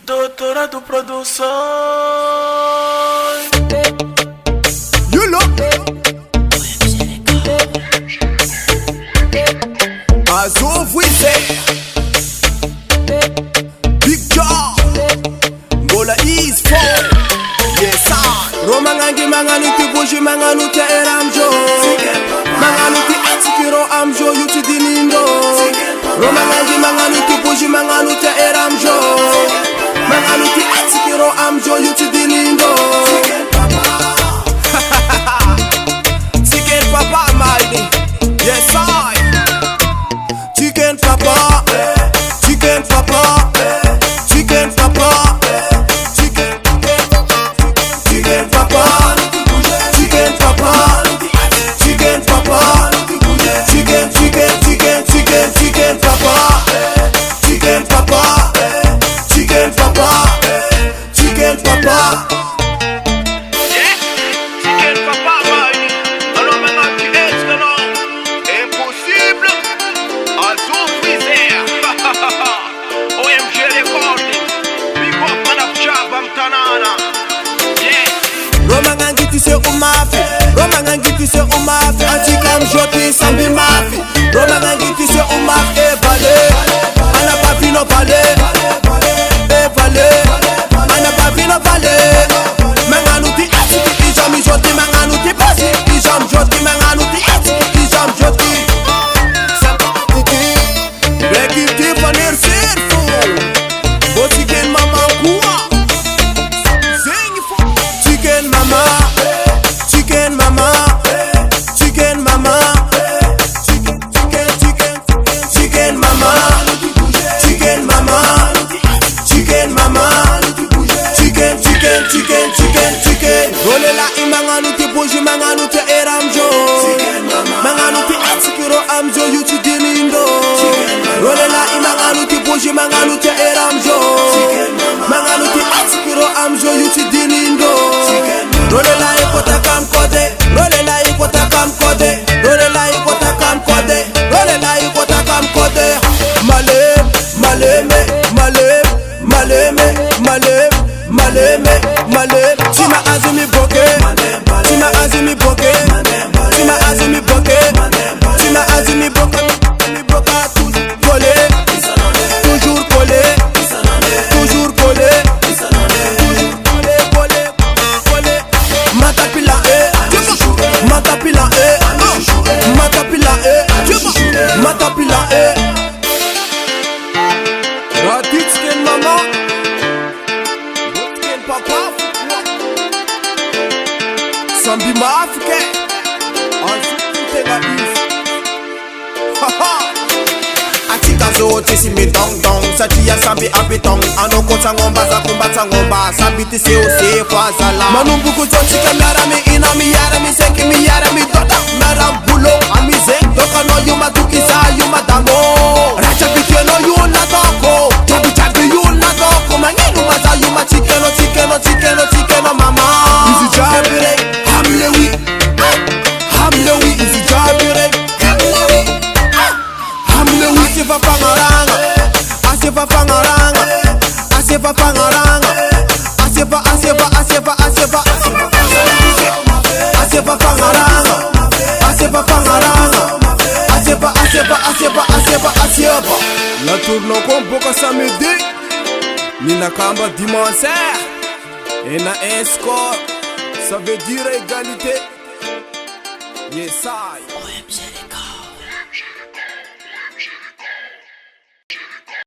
Doutorado Produções. You know. Azul Wizé Big Jaw Ngola is for Yes I Roma ngangi manganu ti buji manganu ti eramjo Manganu ti atikiro amjo yuti dinindo Roma ngangi manganu ti buji manganu ti eramjo Manganu ti atikiro amjo yuti dinindo Chicken Papa Mighty Yes I Chicken Papa Chicken Papa Chicken Papa Chicken Chicken Papa Chicken Papa Chicken Papa Chicken Chicken Papa Chicken Papa Chicken Papa Chicken Papa Roma ngangiti se umafi Roma ngangiti se umafi Antikam joti sambi mafi Roma ngangiti se umafi E vale Ana papino vale E vale Ana papino vale Manganuti atiki ijam joti Manganuti basi ijam joti Manganuti atiki ijam joti Sapatiki Rekiti panir sirfu Botiken mama kuwa Chicken mama, chicken mama, chicken mama, chicken mama, chicken mama, chicken mama, chicken. Role la imanganu ti buji manganu ti eramjo, manganu ti atikiro amjo yuti dinindo. Role la imanganu ti buji manganu ti eramjo, manganu ti atikiro amjo yuti dinindo. Role la ikota kam kode, role la ikota kam kode, role la ikota kam kode, role la ikota kam kode. Malem, maleme, malem, maleme, malem, maleme, malem. Tima azimi boke, tima azimi boke, tima azimi boke, tima azimi boke, mi boka toujours collé, toujours collé, toujours collé. Matapila Matapila Matapila Ratitsken mama Botken papa Sambi maafike Ansukutenga is Haha Atika zote si mi dong dong Satia sambi apitong Ano kota ngomba za kumbata ngomba Sambi tisi ose kwa zala Manumbuku zote kamera mi ina mi yara mi senki mi yara mi doda Merambulo amizeng Doka no yuma tukisa yuma damo Racha bitye no yuna doko Chabi chabi yuna doko Manginu maza yuma chikeno mama Izi jabire Hamlewi Hamlewi Izi jabire Hamlewi Asifa pangaranga Asifa pangaranga Asifa pangaranga Asifa pangaranga Asifa pangaranga Asifa La tourne komboka samedi Nina kamba dimanche Et na un score Ça veut dire égalité Yes I